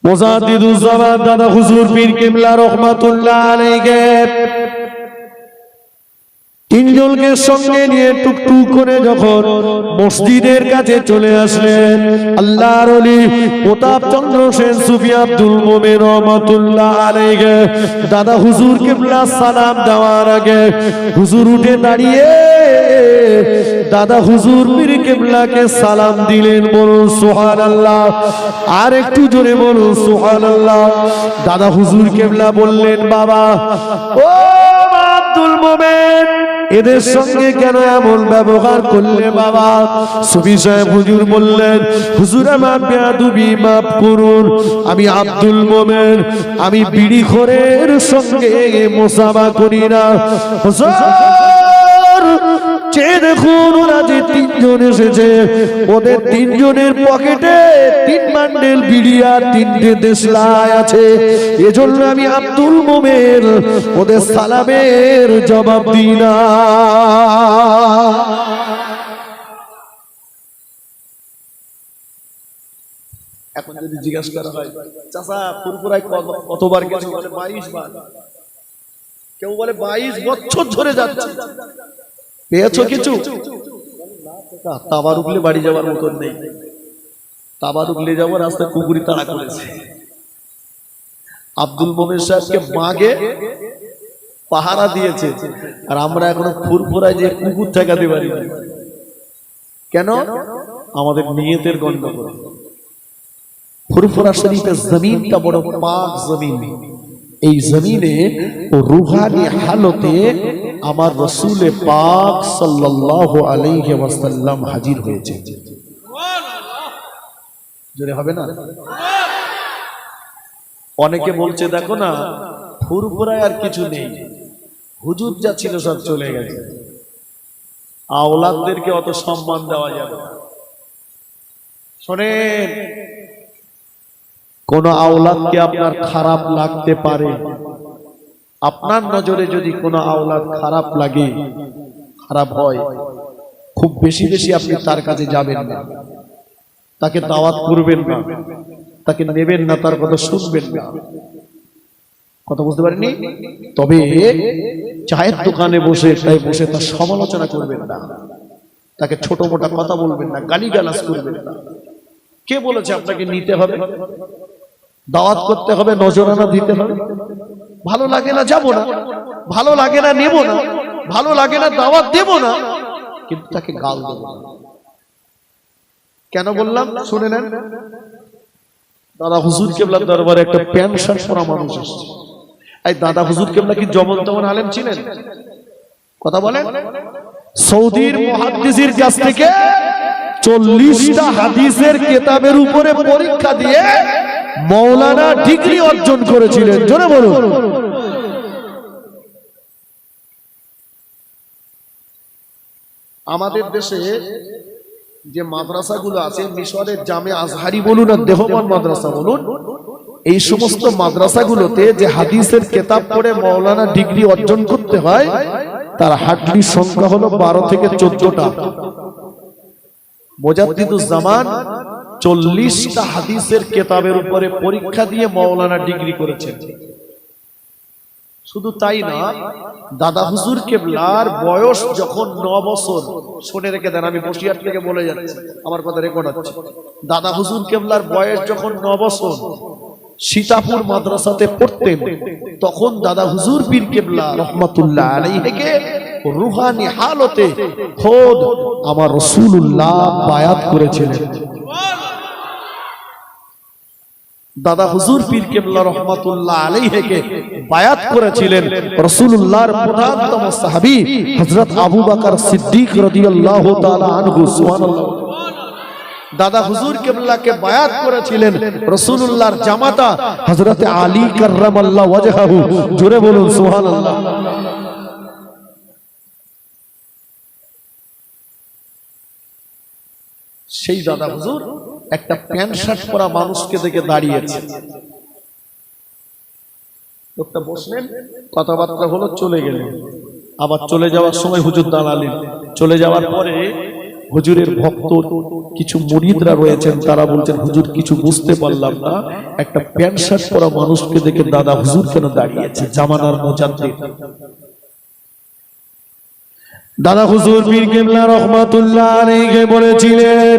মুজাদ্দিদুজ্জামান দাদা হুজুর পীর কিবলা রহমাতুল্লাহ আলাইহি তিনজনকে সঙ্গে নিয়ে টুকটুক করে যখন মসজিদের কাছে চলে আসলেন, আল্লাহর ওলি প্রতাপ চন্দ্র সেন সুফি আব্দুল মোমেন রহমাতুল্লাহ আলাইহি দাদা হুজুর কিবলা সালাম দেওয়ার আগে হুজুর উঠে দাঁড়িয়ে দাদা হুজুর পীর কিবলাকে সালাম দিলেন। বলুন সুবহানাল্লাহ, আর একটু জোরে বলুন সুবহানাল্লাহ। দাদা হুজুর কিবলা বললেন, বাবা ও আব্দুল মোমেন, এদের সঙ্গে কেন এমন ব্যবহার করলে বাবা? সুফি সাহেব হুজুর বললেন, হুজুর আমার বেয়াদবি মাফ করুন, আমি আব্দুল মোমেন, আমি বিড়িখোরের সঙ্গে মুসাফা করি না। হুজুর চেয়ে দেখুন, ওরা যে তিনজন এসেছে, ওদের তিনজনের পকেটে 3 বান্ডেল বিড়ি আর 3টে দেশলাই আছে। এজন্য আমি আব্দুল মোমেন ওদের সালামের জবাব দিই না। এখন যদি জিজ্ঞাসা করা হয়, চাচা ফুরফুরায় কতবার গেছে? বলে 22 বার। কেউ বলে 22 বছর ধরে যাচ্ছে। পেয়েছো কিছু? তাবার উগলে বাড়ি যাওয়ার মতন নেই। তাবার উগলে যাওয়ার রাস্তায় কুকুরি তাড়া করেছে। আব্দুল মোমেন সাহেবকে মাগে পাহারা দিয়েছে, আর আমরা এখনো ফুরফুরায় যে কুকুর ঠেকাতে পারি না। কেন? আমাদের নিয়তের গন্ডগোল। ফুরফুরা শরীফের জমিনটা বড় পাক জমিন। এই জমিনে রুহানি হালতে আমার রাসূল পাক সাল্লাল্লাহু আলাইহি ওয়াসাল্লাম হাজির হয়েছে। জোরে হবে না? অনেকে বলছে দেখো না, ফুরফুরায় আর কিছু নেই, হুজুর যা ছিল সব চলে গেছে, আওলাদদেরকে অত সম্মান দেওয়া যাবে না। শোনেন, কোন আওলাদকে আপনার খারাপ লাগতে পারে, আপনার নজরে যদি কোনো আওলাদ খারাপ লাগে, খারাপ হয়, খুব বেশি বেশি আপনি তার কাছে যাবেন না, তাকে দাওয়াত করবেন না, তাকে নেবেন না, তার কথা শুনবেন না। কথা বুঝতে পারেননি? তবে চায়ের দোকানে বসে তার সমালোচনা করবেন না, তাকে ছোট মোটা কথা বলবেন না, গালিগালাজ করবেন না। কে বলেছে আপনাকে নিতে হবে, দাওয়াত করতে হবে, নজরানা দিতে হবে? ভালো লাগে না যাব না, ভালো লাগে না নেব না, ভালো লাগে না দাওয়াত দেব না, কিন্তু তাকে গাল দেব না। কেন বললাম শুনে নেন। দাদা হুজুর কেবলার দরবারে একটা প্যান্ট শার্ট পরা মানুষ এসেছে। এই দাদা হুজুর কেবলা কি যেমন তেমন আলেম ছিলেন? কথা বলেন। সৌদির মুহাদ্দিসের কাছ থেকে 40টা হাদিসের কিতাবের উপরে পরীক্ষা দিয়ে মাওলানা ডিগ্রি অর্জন করেছিলেন। জোরে বলুন। আমাদের দেশে যে মাদ্রাসাগুলো আছে, মিশরের জামে আজহারি বলুন আর দেহবান মাদ্রাসা বলুন, এই সমস্ত মাদ্রাসাগুলোতে যে হাদিসের কিতাব পড়ে মাওলানা ডিগ্রি অর্জন করতে হয়, তার হার্ডলি সংখ্যা হলো 12 থেকে 14টা। মুজাদ্দিদুজ্জামান 40টা হাদিসের কিতাবের উপরে পরীক্ষা দিয়ে মাওলানা ডিগ্রি করেছেন। শুধু তাই না, দাদা হুজুর কেবলার বয়স যখন 9 বছর, শুনে রেখে দেন, আমি বসিরহাট থেকে বলে যাচ্ছি, আমার কথা রেকর্ড হচ্ছে। দাদা হুজুর কেবলার বয়স যখন 9 বছর, সীতাপুর মাদ্রাসাতে পড়তেন, তখন দাদা হুজুর পীর কেবলা রহমাতুল্লাহ আলাইহিকে রুহানি হালতে খোদ আমার রাসূলুল্লাহ বায়াত করেছিলেন। দাদা হুজুর পীর কেবলা রহমাতুল্লাহ আলাইহিকে বায়াত করেছিলেন রাসূলুল্লাহর প্রধানতম সাহাবী হযরত আবু বকর সিদ্দিক রাদিয়াল্লাহু তাআলা আনহু। সুবহানাল্লাহ। দাদা হুজুর কেবলাকে বায়াত করেছিলেন রাসূলুল্লাহর জামাতা হযরত আলী কাররামাল্লাহু ওয়াজহাহু। জোরে বলুন সুবহানাল্লাহ। সেই দাদা হুজুর একটা প্যান্ট শার্ট পরা মানুষকে দেখে দাঁড়িয়েছে। লোকটা বসলেন, কথাবার্তা হলো, চলে গেলেন। আবার চলে যাওয়ার সময় হুজুর দাঁড়ালেন। চলে যাওয়ার পরে হুজুরের ভক্ত কিছু মুরিদরা রয়েছেন, তারা বলছেন হুজুর কিছু বুঝতে পারলাম না, একটা প্যান্ট শার্ট পরা মানুষকে দেখে দাদা হুজুর কেন দাঁড়িয়েছে? জামানার মুজাদ্দিদ দাদা হুজুর পীর কেবলা রহমাতুল্লাহ আলাইহি বলেছিলেন,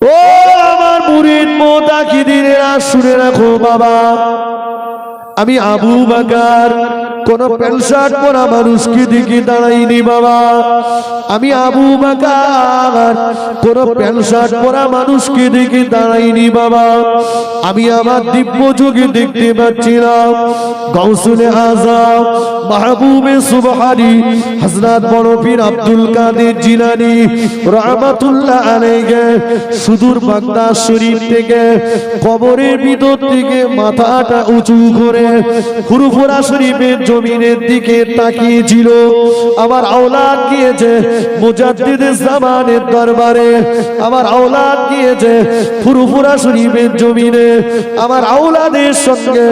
ও আমার মুরিদ মুতাকিদিনেরা শুনে রাখো বাবা, আমি আবু বকর কোন প্যান্ট শার্ট পরা মানুষকে দেখে দাঁড়াইনি বাবা। আমি আবু বকর কোন প্যান্ট শার্ট পরা মানুষকে দেখে দাঁড়াইনি বাবা। আমি আমার দিব্য চোখে দেখতে পাচ্ছিলাম গাউসুল আযম মাহবুবে সুবহানী হযরত বড় পীর আব্দুল কাদের জিলানী রাহমাতুল্লাহ আলাইহি সুদূর বাগদাদ শরীফ থেকে কবরের ভিতর থেকে মাথাটা উঁচু করে ফুরফুরা শরীফের জমিনের দিকে তাকিয়েছিল। আমার আওলাদ গিয়েছে মুজাদ্দিদের জামানের দরবারে, আমার আওলাদ গিয়েছে ফুরফুরা শরীফের জমিনে। আমার আওলাদের সঙ্গে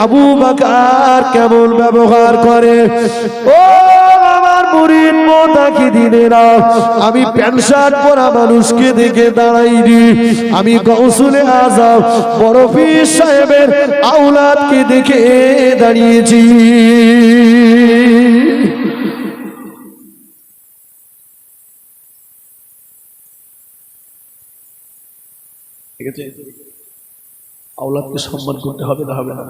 আবু বকর কেমন ব্যবহার করে। ও আমার মুরিদ মুতাকিদিনেরা, আমি প্যান্ট শার্ট পরা মানুষকে দেখে দাঁড়াইনি, আমি গাউসুল আযম বড় পীর সাহেবের আওলাদকে দেখে দাঁড়িয়েছি। ঠিক আছে, আওলাদকে সম্মান করতে হবে না হবে না।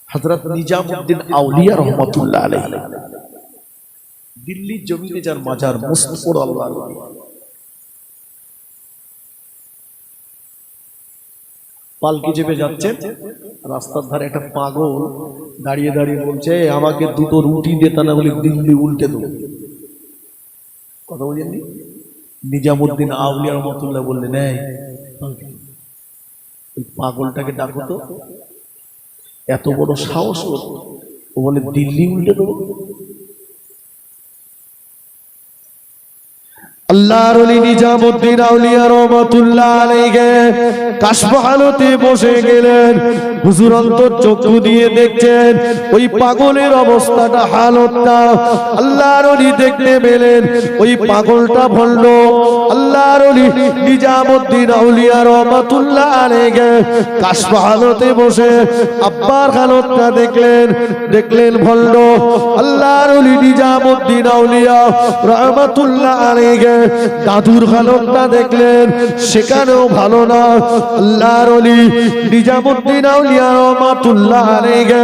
হযরত নিজামউদ্দিন আউলিয়া রহমাতুল্লাহ আলাইহি দিল্লির জমিনে যার মাজার মুস্তফা আল্লাহর ওলি, পালকি চেপে যাচ্ছেন, রাস্তার ধারে একটা পাগল দাঁড়িয়ে দাঁড়িয়ে বলছে আমাকে দুটো রুটি দে, তা না বলে দিল্লি উল্টে দেবো। কথা বলেননি? নিজামউদ্দিন আউলিয়া রহমাতুল্লাহ বললেন এই পাগলটাকে ডাকো তো, এত বড় সাহস ও বলে দিল্লি উল্টে দেবো। আল্লাহর ওলি নিজামউদ্দিন আউলিয়া রহমাতুল্লাহ আলাইহি কাশফ হালতে বসে গেলেন। হুজুর অন্তর চক্ষু দিয়ে দেখছেন ওই পাগলের অবস্থাটা, হালতটা। আল্লাহর ওলি দেখতে পেলেন ওই পাগলটা ভণ্ড। আল্লাহর ওলি নিজামউদ্দিন আউলিয়া রহমাতুল্লাহ আলাইহি কাশফ হালতে বসে আব্বার হালতটা দেখলেন, দেখলেন ভণ্ড। আল্লাহর ওলি নিজামউদ্দিন আউলিয়া রহমাতুল্লাহ আলাইহি দাদুর হালতটা দেখলেন, সেখানেও ভালো না। আল্লাহর ওলি নিজামউদ্দিন আউলিয়া রহমাতুল্লাহ আলাইহি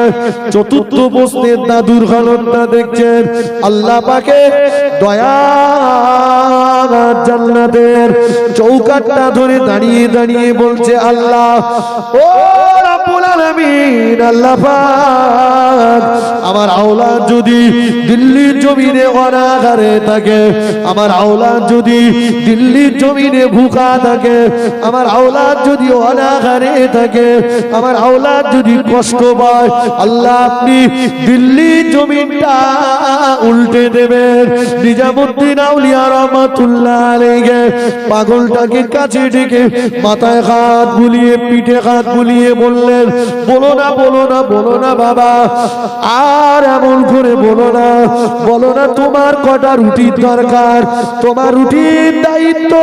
চতুর্থ বস্তির দাদুর হালতটা দেখছেন। আল্লাহ পাকে দয়া জান্নাতের চৌকাঠটা ধরে দাঁড়িয়ে দাঁড়িয়ে বলছে আল্লাহ ও রাব্বুল আলামিন, আল্লাহ পাক আমার আওলাদ যদি দিল্লির জমিনে অনাহারে থাকে, আমার আওলাদ যদি দিল্লির জমিনে ভুকা থাকে, আমার আওলাদ যদি অনাহারে থাকে, আমার আওলাদ যদি কষ্ট পায়, আল্লাহ আপনি দিল্লির জমিনটা উল্টে দেবেন। নিজামউদ্দিন আউলিয়া রহমাতুল্লাহ আলাইহি পাগলটাকে কাছে ডেকে মাথায় হাত বুলিয়ে পিঠে হাত বুলিয়ে বললেন বলো না বলো না বলো না বাবা, আর এমন করে বলো না, বলো না তোমার কটা রুটির দরকার, তোমার রুটির দায়িত্ব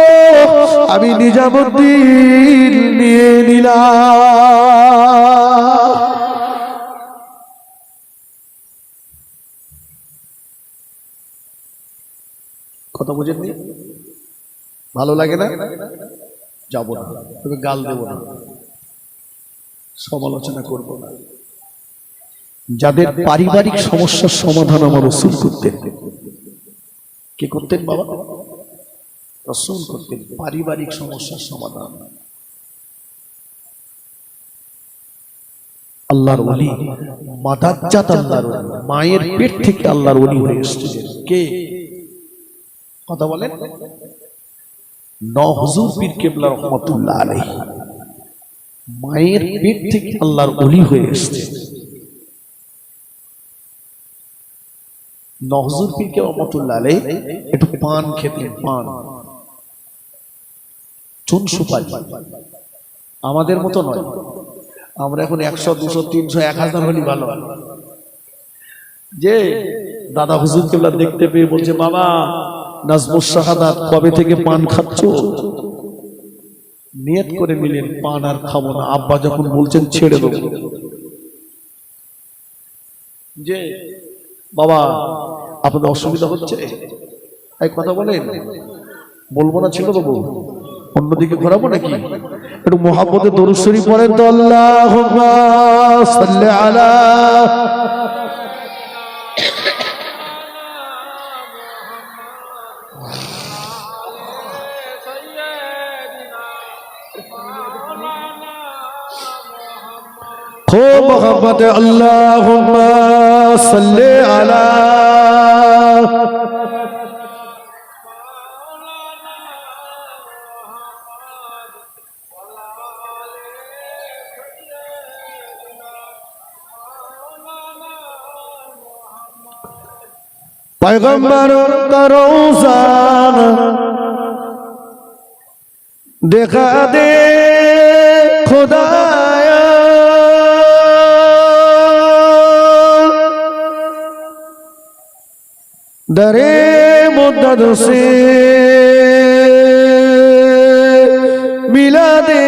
আমি নিজামউদ্দিন নিয়ে নিলাম। কথা বুঝেননি? ভালো লাগে না? যাবো না, তবে গাল দেবো না, সমালোচনা করবো না। যাদের পারিবারিক সমস্যার সমাধান আমার রাসূল করতেন। কে করতেন বাবা? রাসূল করতেন পারিবারিক সমস্যার সমাধান। আল্লাহর ওলি মাদাজ্জাত, আল্লাহর ওলি মায়ের পেট থেকে আল্লাহর ওলি হয়ে এসেছিলেন। কে? কথা বলেন। হুজুর পীর কেবলা রহমাতুল্লাহ আলাইহি মায়ের পেট থেকে আল্লাহর ওলি হয়ে এসেছেন। হুজুর পীর কেবলা রহমাতুল্লাহ আলাইহি একটু পান খেতেন, পান চুন সুপারি, আমাদের মতো নয়। আমরা এখন 100, 200, 300, 1000 হলি ভালো। যে দাদা হুজুর কেবলা দেখতে পেয়ে বলছে, বাবা নাজমুস শাহাদাত কবে থেকে পান খাচ্ছ? নিয়ত করে নিলেন পান আর খাবো না। আব্বা যখন বলছেন ছেড়ে দেবো, যে বাবা আপনাদের অসুবিধা হচ্ছে, এই কথা বলেন, বলবো না ছেড়ে দেবো, অন্যদিকে ঘোরাবো নাকি? একটু মুহাব্বতে দরুদ শরীফ পড়েন তো, আল্লাহুম্মা সাল্লি আলা खूब मोहब्बत अल्लाहुम्मा सल्ले अला पैगंबर का रोज़ा देखा दे खुदाया, दरे मुद्दत से मिला दे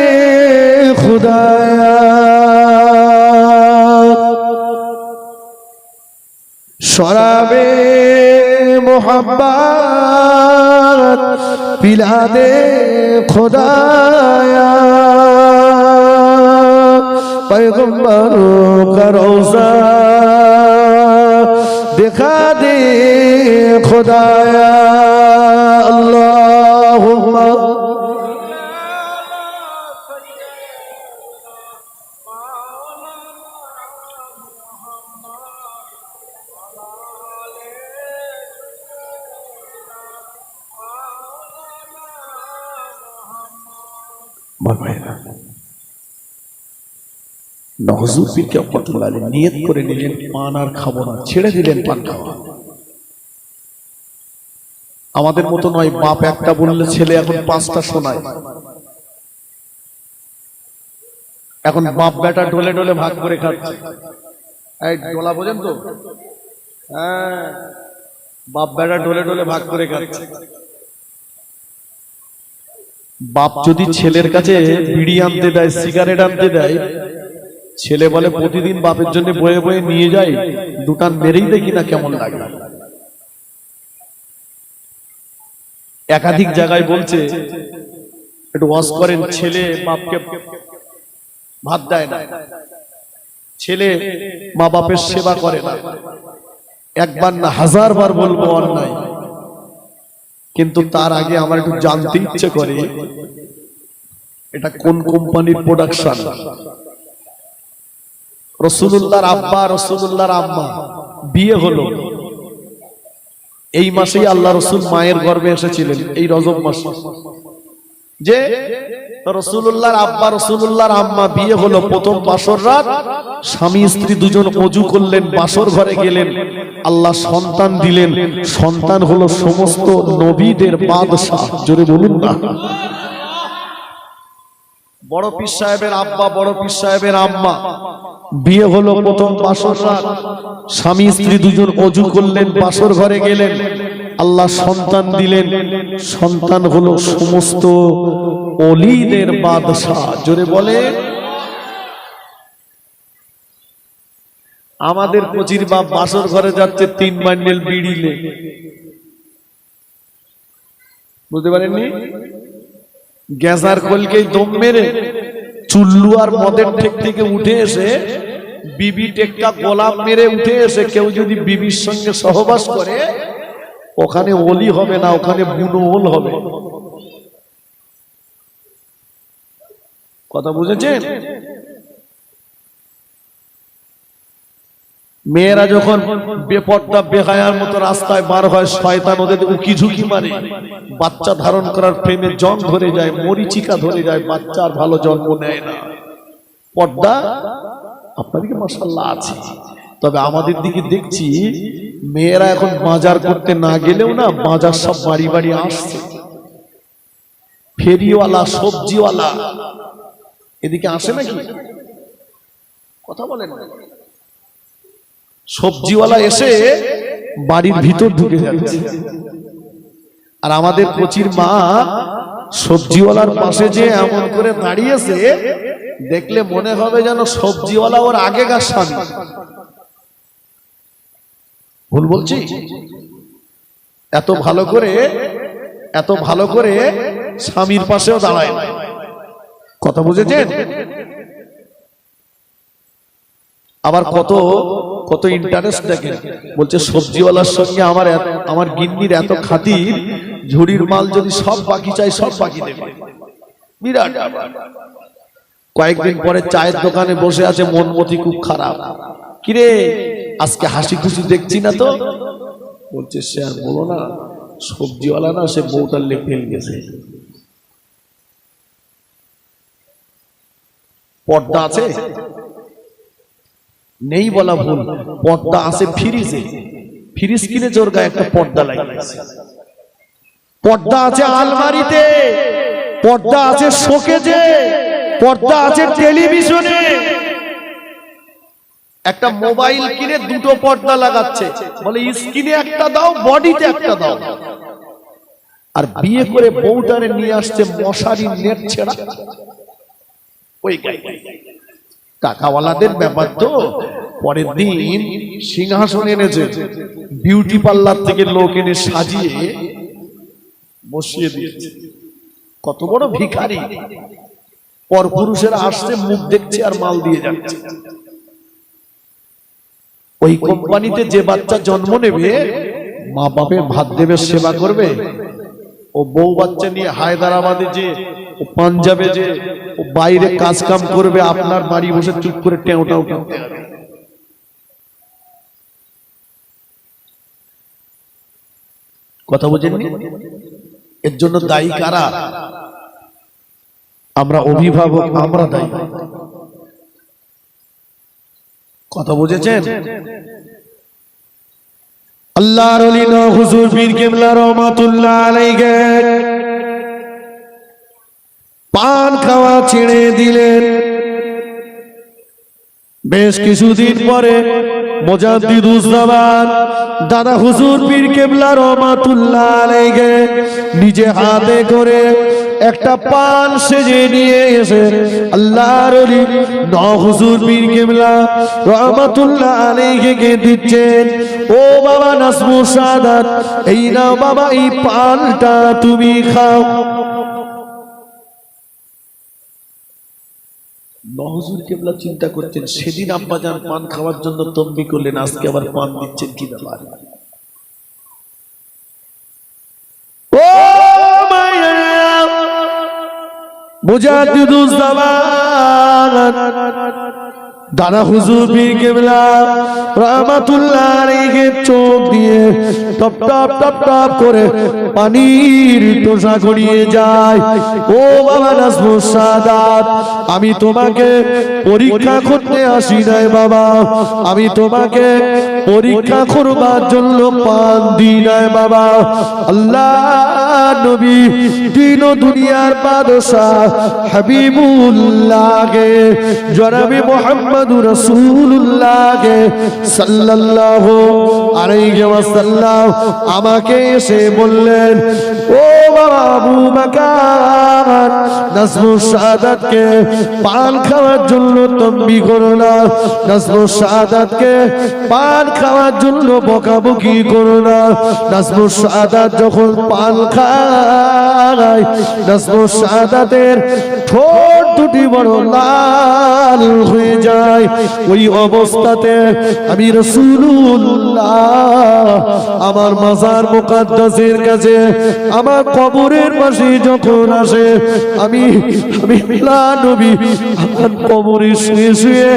खुदाया, शराबे मोहब्बत पिला दे खुदाया, पैगंबर का रोज़ा दिखा दे खुदाया, अल्लाहुम्मा হুজুর পীর রহমাতুল্লাহ আলাইহি নিয়ত করে নিলেন পান আর খাবো না, ছেড়ে দিলেন পান খাওয়া। আমাদের মতো নয়, বাপ একটা বললে ছেলে এখন পাঁচটা শোনায়। এখন বাপ বেটা ডলে ডলে ভাগ করে খাচ্ছে। এই ডোলা বোঝেন তো? হ্যাঁ, বাপ বেটা ডলে ডলে ভাগ করে খাচ্ছে। বাপ যদি ছেলের কাছে বিড়ি আনতে দেয়, সিগারেট আনতে দেয়, ছেলে বলে প্রতিদিন বাপের জন্য বয়ে বয়ে নিয়ে যায়, দুটান মেরেই দেখি না কেমন লাগে। একাধিক জায়গায় বলছে, একটু ওয়াজ করেন, ছেলে বাপকে ভাত দেয় না, ছেলে মা বাপের সেবা করে না। একবার না হাজার বার বলবো অন্যায়, কিন্তু তার আগে আমার একটু জানতে ইচ্ছে করে এটা কোন কোম্পানির প্রোডাকশন। রাসূলুল্লাহর আব্বা রাসূলুল্লাহর আম্মা বিয়ে হলো এই মাসেই, আল্লাহ রাসূল মায়ের গর্ভে এসেছিলেন এই রজব মাসে। যে রাসূলুল্লাহর আব্বা রাসূলুল্লাহর আম্মা বিয়ে হলো, প্রথম বাসর রাত স্বামী স্ত্রী দুজন ওযু করলেন, বাসর ঘরে গেলেন, আল্লাহ সন্তান দিলেন। সন্তান হলো সমস্ত নবীদের বাদশা। জোরে বলুন না। বড় পীর সাহেবের আব্বা বড় পীর সাহেবের আম্মা বিয়ে হলো, প্রথম বাসর রাত স্বামী স্ত্রী দুজন ওযু করলেন, বাসর ঘরে গেলেন, আল্লাহ সন্তান দিলেন। সন্তান হলো সমস্ত ওলিদের বাদশা। জোরে বলে। আমাদের কচির বাপ বাসর ঘরে যাচ্ছে 3 বান্ডেল বিড়িলে, বুঝতে পারেননি? গ্যাসার কলকেই দম মেরে চুল্লু আর মদের ঠেক থেকে উঠে এসে বিবি টেক্কা গোলাপ মেরে উঠে এসে কেউ যদি বিবির সঙ্গে সহবাস করে, ওখানে ওলি হবে না, ওখানে বুনো ওল হবে। কথা বুঝেছেন? মেয়েরা যখন বেপর্দা বেহায়ার মতো রাস্তায় বার হয়, শয়তান ওদের উকি ঝুঁকি মারে, বাচ্চা ধারণ করার প্রেমে জং ধরে যায়, মরিচিকা ধরে যায়, বাচ্চার ভালো জন্ম নেয় না। পর্দা আপনাদেরকে মাশাআল্লাহ আছে, তবে আমাদের দিকে দেখছি মেয়েরা এখন বাজার করতে না গেলেও না, বাজার সব বাড়ি বাড়ি আসছে। ফেরিওয়ালা সবজিওয়ালা এদিকে আসে নাকি? কথা বলেন। সবজিওয়ালা এসে বাড়ির ভিতর ঢুকে যাচ্ছে, আর আমাদের কচির মা সবজিওয়ালার পাশে যে এমন করে দাঁড়িয়েছে, দেখলে মনে হবে যেন সবজিওয়ালা ওর আগেকার স্বামী। ভুল বলছি? এত ভালো করে স্বামীর পাশেও দাঁড়ায় না। কথা বুঝেছেন? আবার কত ইন্টারেস্ট দেখেন, বলছে সবজিওয়ালার সঙ্গে আমার গিন্নির এত খাতির, ঝুড়ির মাল যদি সব বাকি চাই সব বাকি দেবে। বিরাট। কয়েকদিন পরে চায়ের দোকানে বসে আছে, মনমতি খুব খারাপ। কিরে আজকে হাসি খুশি দেখছি না তো? বলছে সে আর বলো না, সবজিওয়ালা না সে বউটার লেপে গেছে। পর্দা আছে নেই বলা ভুল, পর্দা আছে ফ্রিজে। ফ্রিজ কিনে জোর গায়ে একটা পর্দা লাগিয়েছে। পর্দা আছে আলমারিতে, পর্দা আছে শোকেজে, পর্দা আছে টেলিভিশনে। একটা মোবাইল কিনে দুটো পর্দা লাগাচ্ছে, বলে স্ক্রিনে একটা দাও, বডিতে একটা দাও। আর বিয়ে করে বউটারে নিয়ে আসছে মশারি নেট ছেড়া। ওই টাকাওয়ালাদের ব্যাপার তো। পরের দিন সিংহাসন এনেছে, বিউটি পার্লার থেকে লোক এনে সাজিয়ে বসিয়ে দিয়েছে। কত বড় ভিখারি! পরপুরুষেরা আসছে, মুখ দেখছে আর মাল দিয়ে যাচ্ছে। ওই কোম্পানিতে যে বাচ্চা জন্ম নেবে, মা বাপের ভাত দেবে, সেবা করবে। ও বউ বাচ্চা নিয়ে হায়দ্রাবাদে যে, ও পাঞ্জাবে যে, ও বাইরে কাজ কাম করবে, আপনার বাড়ি বসে চুপ করে টেউটাও করতে হবে। কথা বুঝেননি? এর জন্য দায়ী কারা? আমরা অভিভাবক, আমরা দায়ী। কথা বুঝেছেন? আল্লাহর ওলি হুজুর পীর কেবলা রহমাতুল্লাহ আলাইহি পান খাওয়া ছেড়ে দিলেন। বেশ কিছুদিন পরে মুজাদ্দিদুজ্জামান দাদা হুজুর পীর কেবলা রহমাতুল্লাহ আলাইহি নিজে হাতে করে একটা পান সেজে নিয়ে এসে আল্লাহর ওলি হুজুর পীর কেবলা রহমাতুল্লাহ আলাইহি কে দিচ্ছেন। ও বাবা নাজমুস সাদাত, এই নাও বাবা, এই পানটা তুমি খাও। হুজুর কেবলা চিন্তা করতেন, সেদিন আব্বাজান পান খাওয়ার জন্য তম্বি করলেন, আজকে আবার পান দিচ্ছেন কি ব্যাপার? ও মুজাদ্দিদুজ্জামান দাদা হুজুর পীর কেবলা রহমাতুল্লাহ আলাইহি চোখ দিয়ে টপ টপ টপ টপ করে পানির টোসা গড়িয়ে যায়। ও বাবা নাজমুস সাদাত, আমি তোমাকে পরীক্ষা করতে আসি নাই বাবা, আমি তোমাকে পরীক্ষা করবার জন্য পান দিই নাই বাবা। আল্লাহ নবী দিন ও দুনিয়ার বাদশাহ হাবিবুল্লাহ জনাবে মুহাম্মদুর রাসূলুল্লাহ সাল্লাল্লাহু আলাইহি ওয়াসাল্লাম আমাকে এসে বললেন, ও বাবা আবু বকর, নাজমুস সাদাতকে পান খাওয়ার জন্য তম্বি করো না, নাজমুস সাদাতকে পান খাওয়ার জন্য বকাবকি করো না। নাজমুস সাদাত যখন পান খায়, নাজমুস সাদাতের ঠোঁট দুটি বড় লাল হয়ে যায়। ওই অবস্থাতে আমি রাসূলুল্লাহ আমার মাজার মুকাদ্দাসের কাছে, আমার কবরের পাশে যখন আসে, আমি নবী আমার কবরে শুয়ে শুয়ে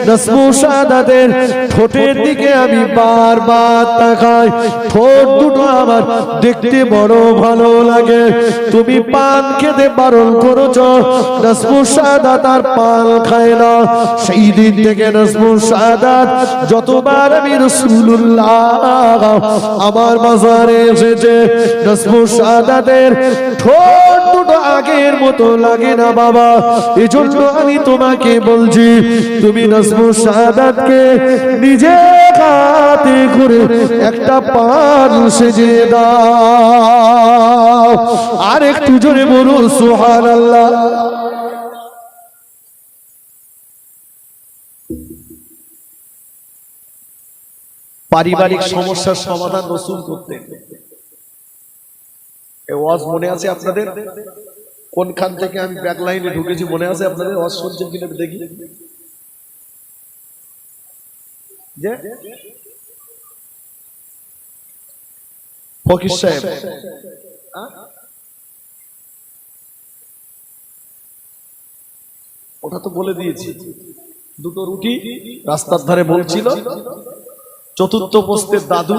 নাজমুস সাদাতের ঠোঁটের দিকে আমি বারবার তাকাই। ঠোঁট দুটো আমার দেখতে বড় ভালো লাগে। তুমি পান খেতে বারণ করেছো, নাজমুস সাদাত আর পান খায় না। সেই দিন থেকে নাজমুস সাদাত যতবার আমি রাসূলুল্লাহ আমার মাজারে এসেছে, নাজমুস সাদাতের ঠোঁট দুটো আগের মতো লাগে না বাবা। এজন্য আমি তোমাকে বলছি, তুমি নাজমুস সাদাতকে নিজের কাতে করে একটা পান সেজে দাও। আর একটু জোরে বলুন সুবহানাল্লাহ। পারিবারিক সমস্যার সমাধান রাসূল করতেন। এই ওয়াজ মনে আছে আপনাদের? কোনখান থেকে আমি ব্যাক লাইনে ঢুকেছি মনে আছে আপনাদের? ওয়াজ শুনছেন কিনা দেখি। যে ফকির সাহেব ওটা তো বলে দিয়েছি। দুটো রুটি রাস্তার ধারে বলছিল, চতুর্থ পোস্তের দাদু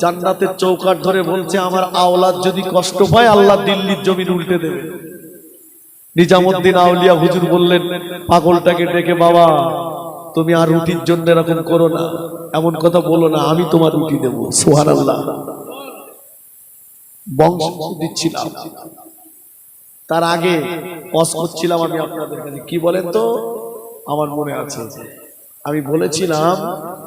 জান্নাতের চৌকাঠ ধরে বলছে আমার আওলাদ যদি কষ্ট পায় আল্লাহ দিল্লির জমিন উল্টে দেবে। নিজামুদ্দিন আউলিয়া হুজুর বললেন পাগলটাকে ডেকে, বাবা তুমি আর রুটির জন্য এরকম করো না, এমন কথা বলো না, আমি তোমার রুটি দেবো। সুবহানাল্লাহ। বংশ দিচ্ছিলাম, তার আগে ওয়াজ করছিলাম আমি আপনাদের কাছে, কি বলেন তো? আমার মনে আছে আমি বলেছিলাম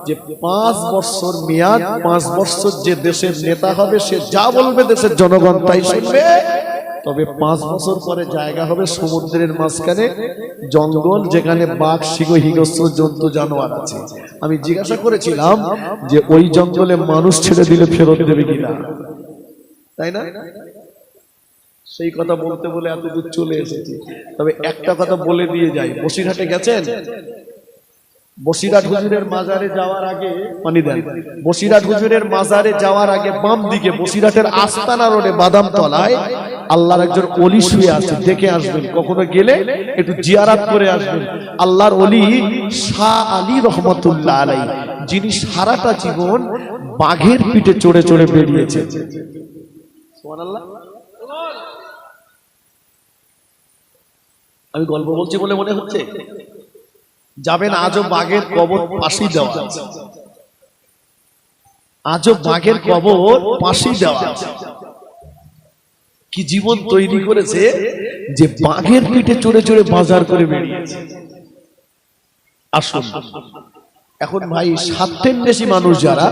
যে 5 বছর মেয়াদ, 5 বছর যে দেশের নেতা হবে সে যা বলবে দেশের জনগণ তাই শুনবে। তবে 5 বছর পরে জায়গা হবে সমুদ্রের মাঝখানে, জঙ্গল, যেখানে বাঘ, সিংহ, হিংস্র জন্তু জানোয়ার আছে। আমি জিজ্ঞাসা করেছিলাম যে ওই জঙ্গলে মানুষ ছেড়ে দিলে ফেরত দেবে কিনা, তাই না? সেই কথা বলতে বলে এত দূর চলে এসেছি। তবে একটা কথা বলে দিয়ে যাই, বসিরহাটে গেছেন? বসিরহাট হুজুরের মাজারে যাওয়ার আগে পানি দেন। বসিরহাট হুজুরের মাজারে যাওয়ার আগে বাম দিকে বসিরহাটের আস্তানা রোডে বাদাম তলায় আল্লাহর একজন ওলি শুয়ে আছে, দেখে আসবেন। কখনো গেলে একটু জিয়ারাত করে আসবেন। আল্লাহর ওলি শাহ আলী রহমাতুল্লাহ আলাইহি, যিনি সারাটা জীবন বাঘের পিঠে চড়ে চড়ে বেরিয়েছে। সুবহানাল্লাহ। আমি গল্প বলছি বলে মনে হচ্ছে যাবেন, আজও বাঘের কবর পাশেই দেওয়া আছে, আজও বাঘের কবর পাশেই দেওয়া আছে। কি জীবন তৈরি করেছে যে বাঘের পিঠে চড়ে চড়ে বাজার করে বেরিয়েছে। আসুন এখন ভাই, 7 বেশি মানুষ যারা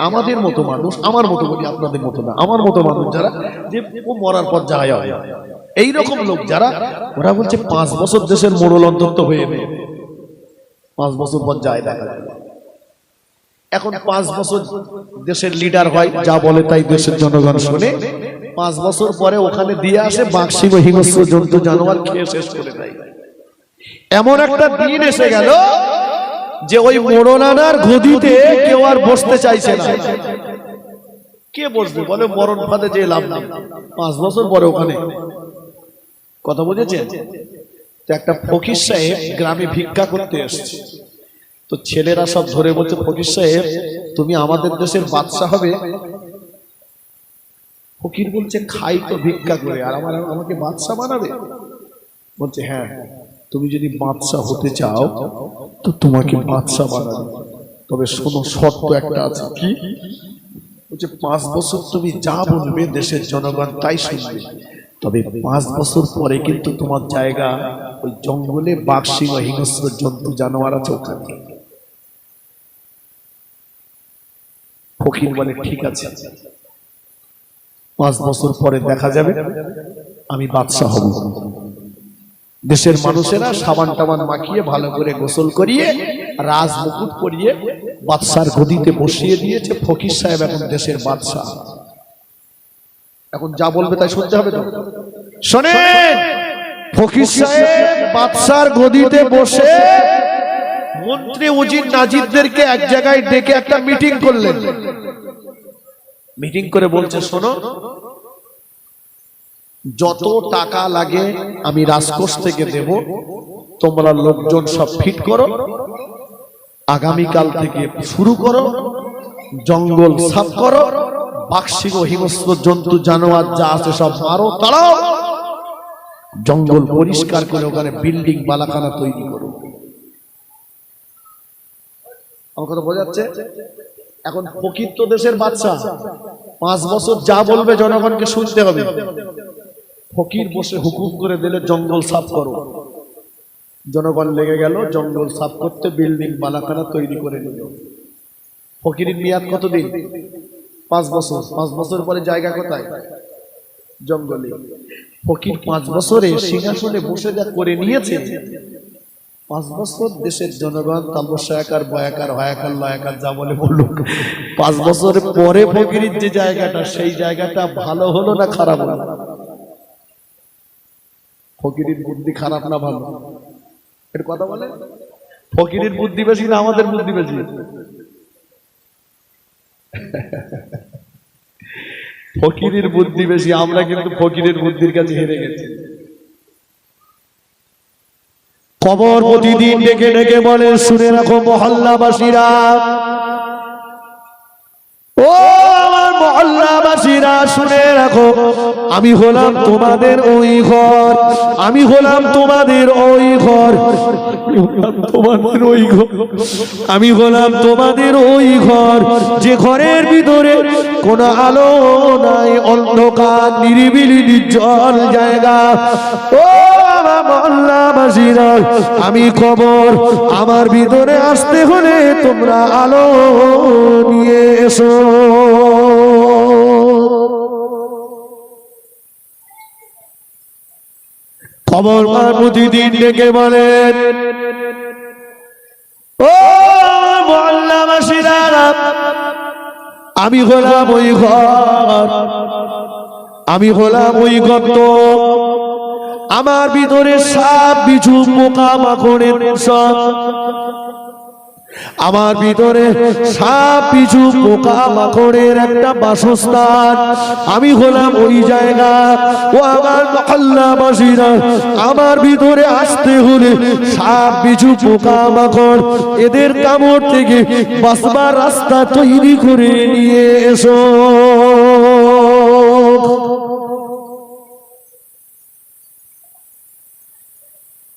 আমাদের মতো মানুষ, আমার মতো বলি, আপনাদের মতো না, আমার মতো মানুষ যারা যে ও মরার পর যায় হয়, এইরকম লোক যারা, ওরা বলছে 5 বছর দেশের মোড়ল অন্তত হয়ে নেই, 5 বছর পর যায় দেখা যায়। এখন 5 বছর দেশের লিডার হয়, যা বলে তাই দেশের জনগণ শুনে। 5 বছর পরে ওখানে দিয়ে আসে বাঘ, সিংহ, হিংস্র জন্তু জানোয়ার খেয়ে শেষ করে দেয়। এমন একটা দিন এসে গেল যে ওই মোড়লানার গদিতে কেউ আর বসতে চাইছে না। কে বসবে বলে? মরণ ফাঁদে যে লাভ নেই। 5 বছর পরে ওখানে, কথা বুঝেছেন? তো একটা ফকির সাহেব গ্রামে ভিক্ষা করতে এসেছে, তো ছেলেরা সব ধরে বলছে, ফকির সাহেব তুমি আমাদের দেশের বাদশা হবে। ফকির বলছে খাই তো ভিক্ষা করে, আর আমাকে বাদশা বানাবে? বলছে হ্যাঁ, তুমি যদি বাদশা হতে চাও তো তোমাকে বাদশা বানাবে, তবে শোনো শর্ত একটা আছে। কি? বলছে 5 বছর তুমি যা বলবে দেশের জনগণ তাই শুনবে, তবে 5 বছর পরে কিন্তু তোমার জায়গা ওই জঙ্গলে, বাঘ, সিংহ, হিংস্র জন্তু জানোয়ার আছে ওখানে। ফকির বলে ঠিক আছে, 5 বছর পরে দেখা যাবে, আমি বাদশা হব। দেশের মানুষেরা সাবান টাবান মাখিয়ে ভালো করে গোসল করিয়ে রাজ মুকুট পরিয়ে বাদশার গদিতে বসিয়ে দিয়েছে। ফকির সাহেব এখন দেশের বাদশা। এখন যা বলবে তাই শুনতে হবে তো। শোনেন, ফকির সাহেব বাদশার গদিতে বসে মন্ত্রী, উজির, নাজিরদেরকে এক জায়গায় ডেকে একটা মিটিং করলেন। মিটিং করে বলছে, শোনো, যত টাকা লাগে আমি রাজকোষ থেকে দেব, তোমরা লোকজন সব ফিট করো, আগামীকাল থেকে শুরু করো, জঙ্গল সাফ করো, বাঘ, সিংহ, হিংস্র জন্তু জানোয়ার যা আছে সব মারো, তাড়াও, জঙ্গল পরিষ্কার করে ওখানে বিল্ডিং বালাখানা তৈরি করো। আমার কথা বোঝা যাচ্ছে? এখন ফকির তো দেশের বাদশা, 5 বছর যা বলবে জনগণকে শুনতে হবে। ফকির বসে হুকুম করে দিলে জঙ্গল সাফ করো। জনগণ লেগে গেল জঙ্গল সাফ করতে, বিল্ডিং বালাখানা তৈরি করে নিল। ফকিরের মেয়াদ কতদিন? 5 বছর। 5 বছর পরে জায়গা কোথায়? জঙ্গলে। ফকির 5 বছরে সিংহাসনে বসে যা করে নিয়েছে, 5 বছর দেশের জনগণ তালবসায়াকার বয়াকার হয়াকার লয়াকার যা বলে বলুক, 5 বছর পরে ফকিরের যে জায়গাটা, সেই জায়গাটা ভালো হলো না খারাপ হলো? ফকিরের বুদ্ধি খারাপ না ভালো? এর কথা বলে। ফকিরের বুদ্ধি বেশি না আমাদের বুদ্ধি বেশি? ফকিরের বুদ্ধি বেশি। আমরা কিন্তু ফকিরের বুদ্ধির কাছে হেরে গেছি। কবর প্রতিদিন ডেকে ডেকে বলে, শুনে রাখো মহল্লাবাসীরা, ও আমার মহল্লাবাসীরা শুনে রাখো, আমি হলাম তোমাদের ওই ঘর, আমি হলাম তোমাদের ওই ঘর, তোমাদের ওই ঘর, আমি হলাম তোমাদের ওই ঘর, যে ঘরের ভিতরে কোনো আলো নাই, অন্ধকার, নিরিবিলি, নির্জন জায়গা। ও আমার মহল্লাবাসীরা, আমি কবর, আমার ভিতরে আসতে হলে তোমরা আলো নিয়ে এসো। কবর প্রতিদিন ডেকে বলেন, ও মহল্লাবাসীরা, আমি হলাম ওই ঘর, আমি হলাম ওই গর্ত, আমার ভিতরে সাপ বিছু পোকা মাকড়ের সব, আমার ভিতরে সাপ বিছু পোকা মাকড়ের একটা বাসস্থান, আমি হলাম ওই জায়গা। ও আমার মহল্লাবাসীরা, আমার ভিতরে আসতে হলে সাপ বিছু পোকা মাকড় এদের কামড় থেকে বাঁচবার রাস্তা তৈরি করে নিয়ে এসো।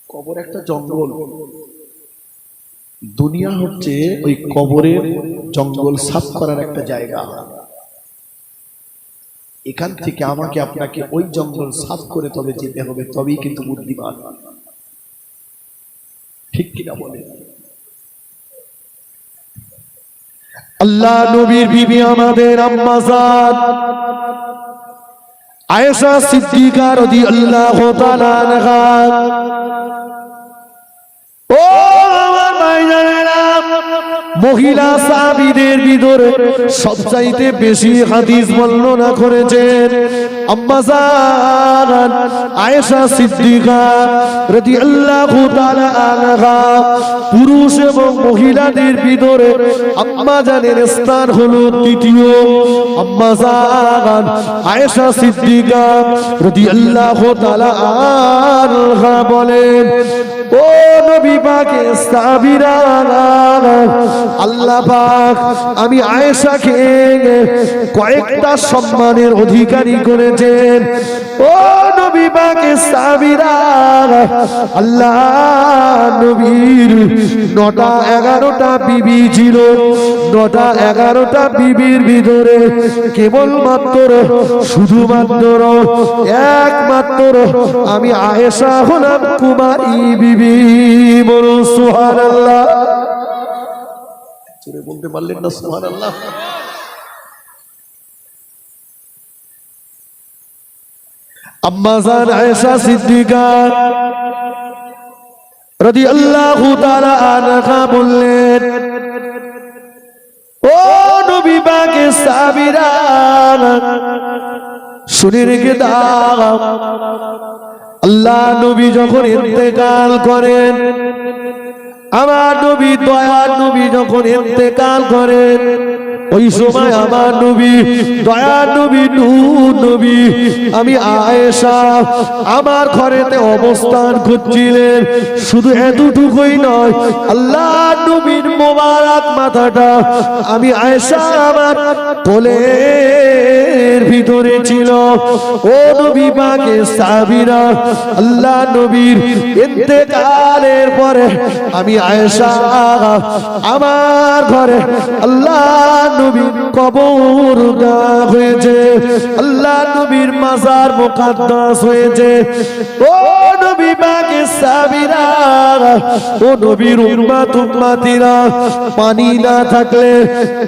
কবর একটা জঙ্গল, দুনিয়া হচ্ছে ওই কবরের জঙ্গল সাফ করার একটা জায়গা। এখান থেকে আমাকে আপনাকে ওই জঙ্গল সাফ করে তবে যেতে হবে, তবেই কিন্তু বুদ্ধিমান। ঠিক কিনা বলে? আল্লাহ নবীর বিবি আমাদের আম্মা জান আয়েশা সিদ্দিকা রাদিয়াল্লাহু তাআলা আনহা, ও আমার ভাইজানেরা, মহিলা সাহাবীদের ভিতরে সবচাইতে বেশি হাদিস বর্ণনা করেছেন আম্মা জান আয়েশা সিদ্দিকা রাদিয়াল্লাহু তাআলা আনহা। পুরুষ এবং মহিলাদের ভিতরে আম্মা জানের স্থান হলো তৃতীয়। আম্মা জান আয়েশা সিদ্দিকা রাদিয়াল্লাহু তাআলা আনহা বলেন, ও নবী পাকের সাহাবীরা, আল্লাহ পাক আমি আয়েশাকে কয়েকটা সম্মানের অধিকারী করেছেন। ও নবী পাকের সাহাবীরা, আল্লাহ নবীর 9টা 11টা বিবি ছিল। 9টা 11টা বিবির ভিতরে কেবলমাত্র শুধুমাত্র একমাত্র আমি আয়েশা হলাম কুমারী বিবি। বলুন সুবহানাল্লাহ। জোরে বলতে পারলেন না সুবহানাল্লাহ? আম্মা জান আয়েশা সিদ্দিকা রাদিয়াল্লাহু তাআলা আনহা বললেন, ও নবী পাকের সাহাবীরা, শুনে রেখে দাও, আল্লাহ নবী যখন ইন্তেকাল করেন, আমার নবী দয়ার নবী যখন ইন্তেকাল করেন, ওই সময় আমার নবী দয়ার নবী নূর নবী আমি আয়েশা আমার ঘরেতে অবস্থান করছিলেন। শুধু এতটুকুই নয়, আল্লাহ নবীর মোবারক মাথাটা আমি আয়েশা আমার কোলের ভিতরে ছিল। ও নবী পাকের সাহাবীরা, আল্লাহ নবীর ইন্তেকালের পরে আমি আয়েশা আমার ঘরে আল্লাহ নবীর কবর দেওয়া হয়েছে, আল্লাহ নবীর মাজার মুকাদ্দাস হয়েছে। ও নবী পাকের সাহাবীরা, ও নবীর উম্মত উম্মতিরা, পানি না থাকলে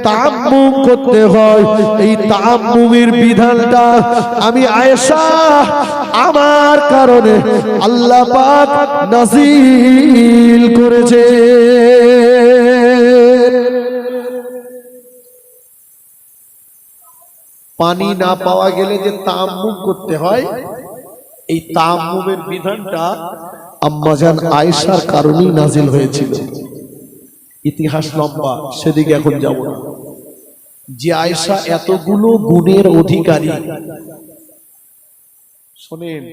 তায়াম্মুম করতে হয়। এই তায়াম্মুমের বিধানটা আমি আয়েশা আমার কারণে আল্লাহ পাক নাযিল করেছে। পানি না পাওয়া গেলে যে তায়াম্মুম করতে হয়, এই তায়াম্মুমের বিধানটা আম্মাজান আয়েশার কারণেই নাজিল হয়েছিল। ইতিহাস লম্বা, সেদিকে এখন যাব না। যে আয়েশা এতগুলো গুণের অধিকারী, শোনেন,